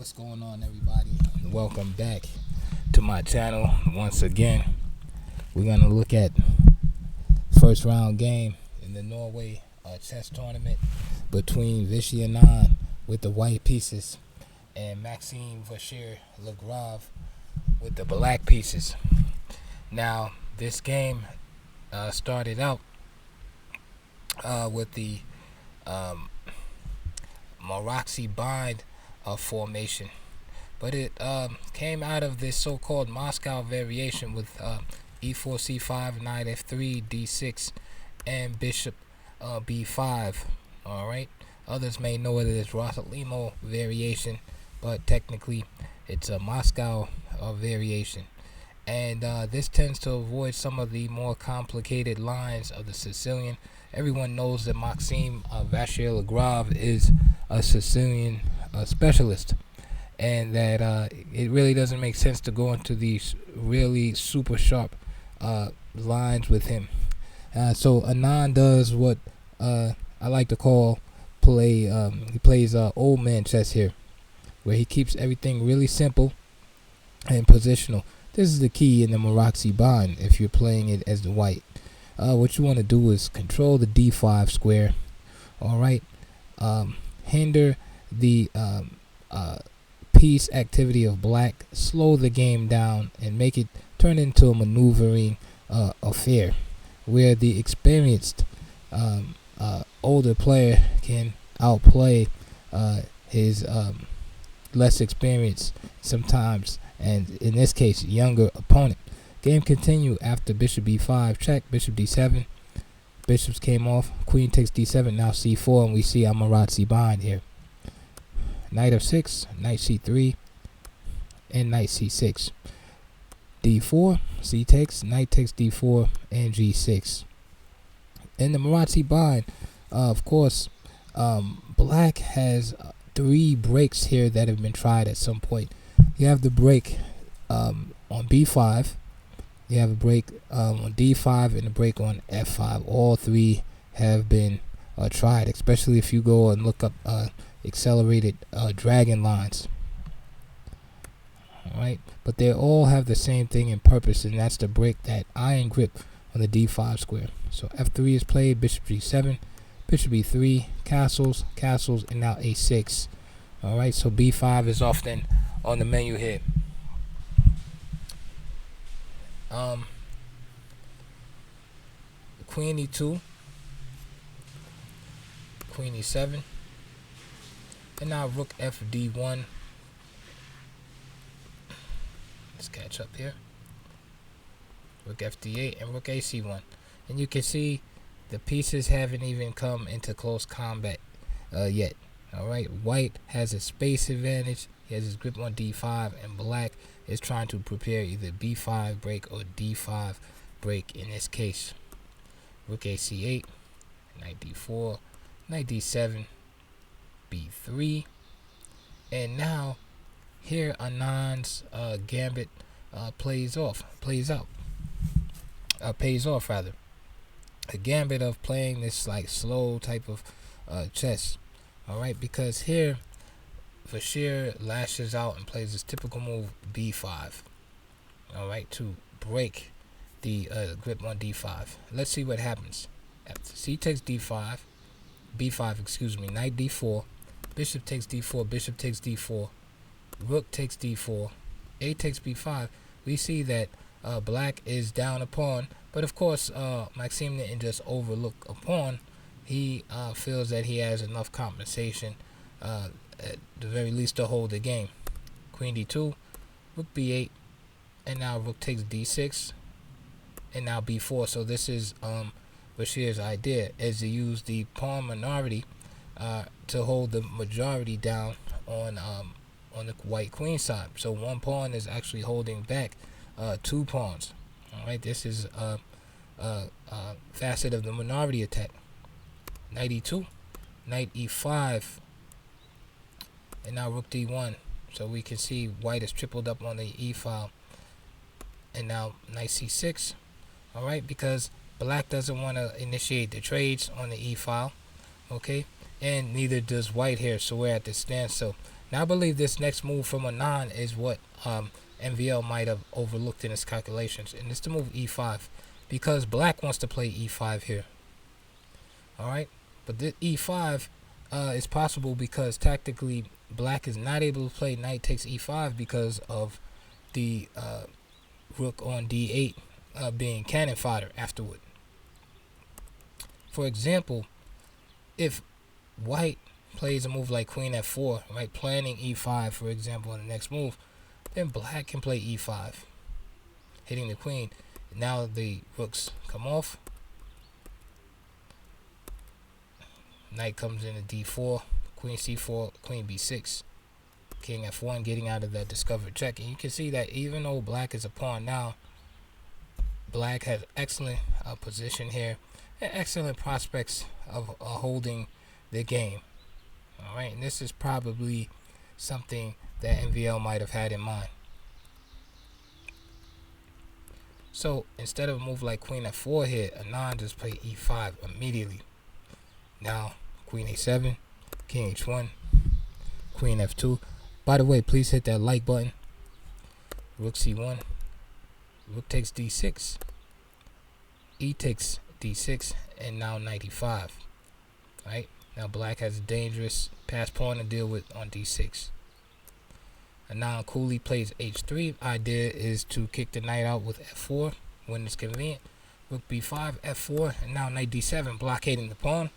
What's going on, everybody? Welcome back to my channel once again. We're gonna look at first round game in the Norway chess tournament between Vishy Anand with the white pieces and Maxime Vishy Anand with the black pieces. Now, this game started out with the Maroxy bind formation, but it came out of this so-called Moscow variation with e4, c5, knight f3, d6, and bishop b5. All right. Others may know it as Rossolimo variation, but technically it's a Moscow variation. And this tends to avoid some of the more complicated lines of the Sicilian. Everyone knows that Maxime Vishy Anand is a Sicilian specialist, and that it really doesn't make sense to go into these really super sharp lines with him. So Anand does what I like to call he plays old man chess here, where he keeps everything really simple and positional. This is the key in the Maroxy bind if you're playing it as the white. What you want to do is control the d5 square. All right. Hinder the piece activity of black, slow the game down, and make it turn into a maneuvering affair where the experienced older player can outplay his less experienced sometimes, and in this case younger opponent. Game continue after bishop b5 check, bishop d7, bishops came off, queen takes d7, now c4, and we see a Maroxy bind here. Knight f6, knight c3, and knight c6, d4, c takes, knight takes d4, and g6. In the Maroxy bind, of course, black has 3 breaks here that have been tried at some point. You have the break on b5, you have a break on d5, and a break on f5. All 3 have been tried, especially if you go and look up accelerated dragon lines. Alright, but they all have the same thing in purpose, and that's to break that iron grip on the d5 square. So f3 is played, bishop g7, bishop e3, castles, and now a6. Alright, so b5 is often on the menu here. Queen e2, queen e7, and now rook fd1. Let's catch up here. Rook fd8 and rook ac1, and you can see the pieces haven't even come into close combat yet. Alright, white has a space advantage. He has his grip on d5, and black is trying to prepare either b5 break or d5 break in this case. Rook ac8, knight d4, knight d7, b3, and now here Anand's gambit pays off rather. A gambit of playing this like slow type of chess. Alright, because here Vishy lashes out and plays his typical move b5. Alright, to break the grip on d5. Let's see what happens. After c takes d5, knight d4, bishop takes d4, bishop takes d4, rook takes d4, a takes b5. We see that black is down a pawn, but of course Maxime didn't just overlook a pawn. He feels that he has enough compensation at the very least to hold the game. Queen d2, rook b8, and now rook takes d6, and now b4. So this is Vishy's idea, is to use the pawn minority to hold the majority down on the white queen side. So one pawn is actually holding back 2 pawns. All right, this is a facet of the minority attack. Knight e2, knight e5, and now rook d1. So we can see white is tripled up on the e file, and now knight c6. All right, because black doesn't want to initiate the trades on the e file. Okay, and neither does white here, so we're at the standstill. Now I believe this next move from Anand is what MVL might have overlooked in his calculations, and it's to move e5 because black wants to play e5 here. Alright, but the e5 is possible because tactically black is not able to play knight takes e5 because of the rook on d8 being cannon fodder afterward. For example, if white plays a move like queen f4, right, planning e5 for example in the next move, then black can play e5, hitting the queen. Now the rooks come off, knight comes into d4, queen c4, queen b6, king f1, getting out of that discovered check. And you can see that even though black is a pawn now, black has excellent position here and excellent prospects of holding the game. Alright, and this is probably something that MVL might have had in mind. So instead of a move like queen f4 here, Anand just played e5 immediately. Now queen a7, king h1, queen f2. By the way, please hit that like button. Rook c1, rook takes d6, e takes d6, and now knight e5. Right? Now black has a dangerous passed pawn to deal with on d6. Anand coolly plays h3. Idea is to kick the knight out with f4 when it's convenient. Rook b5, f4, and now knight d7, blockading the pawn.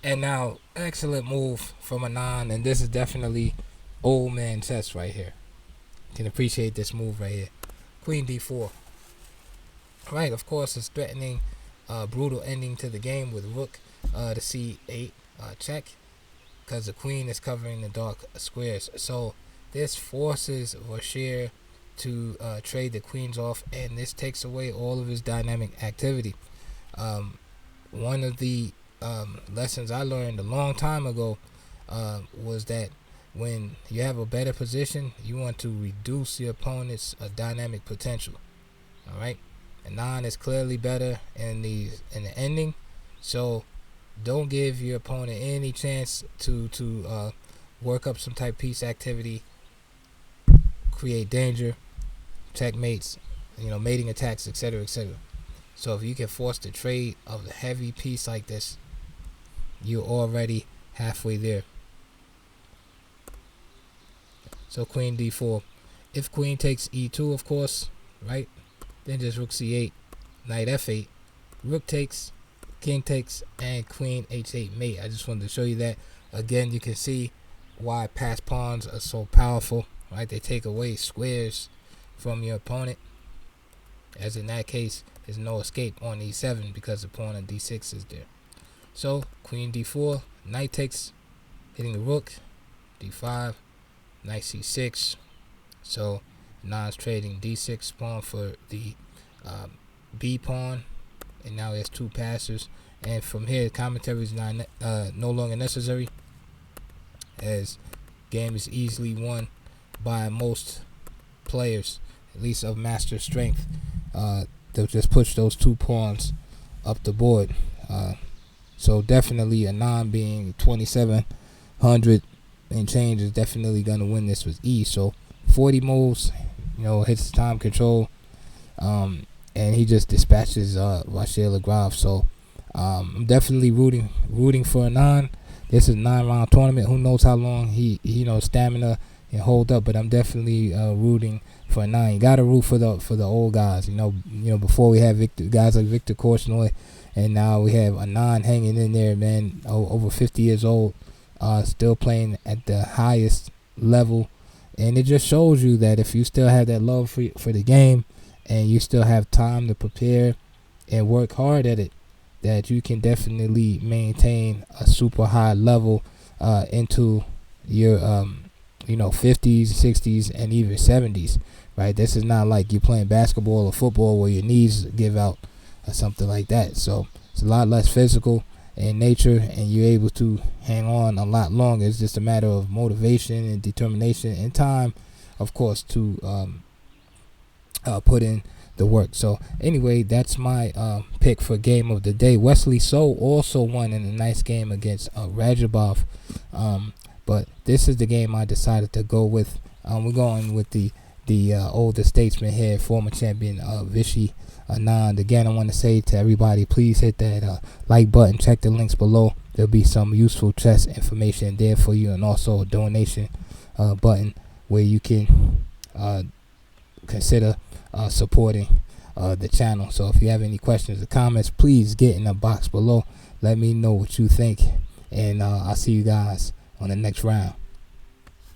And now, excellent move from Anand, and this is definitely old man chess right here. You can appreciate this move right here. Queen d4. Right, of course, it's threatening a brutal ending to the game with rook to c8 check, because the queen is covering the dark squares. So this forces Vishy to trade the queens off, and this takes away all of his dynamic activity. One of the lessons I learned a long time ago was that when you have a better position, you want to reduce your opponent's dynamic potential. All right, Anand is clearly better in the ending, so don't give your opponent any chance to work up some type piece activity, create danger, checkmates, mating attacks, etc., etc. So if you can force the trade of the heavy piece like this, you're already halfway there. So queen d4. If queen takes e2, of course, right? Then just rook c8, knight f8, rook takes, king takes, and queen h8 mate. I just wanted to show you that. Again, you can see why passed pawns are so powerful, right? They take away squares from your opponent. As in that case, there's no escape on e7 because the pawn on d6 is there. So queen d4, knight takes, hitting the rook, d5, knight c6. So Anand's trading d6 pawn for the b pawn, and now he has two passes. And from here, commentary is no longer necessary, as game is easily won by most players, at least of master strength. They'll just push those two pawns up the board. So definitely Anand being 2,700 and change is definitely going to win this with ease. So 40 moves, hits time control, and he just dispatches Vishy. So I'm definitely rooting for Anand. This is a 9-round tournament. Who knows how long he stamina and hold up, but I'm definitely rooting for Anand. You gotta root for the old guys. Before we had guys like Victor Korchnoi, and now we have Anand hanging in there, man. Over 50 years old, still playing at the highest level, and it just shows you that if you still have that love for the game, and you still have time to prepare and work hard at it, that you can definitely maintain a super high level into your 50s, 60s, and even 70s, right? This is not like you're playing basketball or football where your knees give out or something like that. So it's a lot less physical in nature, and you're able to hang on a lot longer. It's just a matter of motivation and determination and time, of course, to put in the work. So anyway, that's my pick for game of the day. Wesley So also won in a nice game against Rajabov, but this is the game I decided to go with. We're going with the older statesman here, former champion Vishy Anand. Again, I want to say to everybody, please hit that like button, check the links below. There'll be some useful chess information there for you, and also a donation button where you can consider supporting the channel. So if you have any questions or comments, please get in the box below. Let me know what you think, and I'll see you guys on the next round.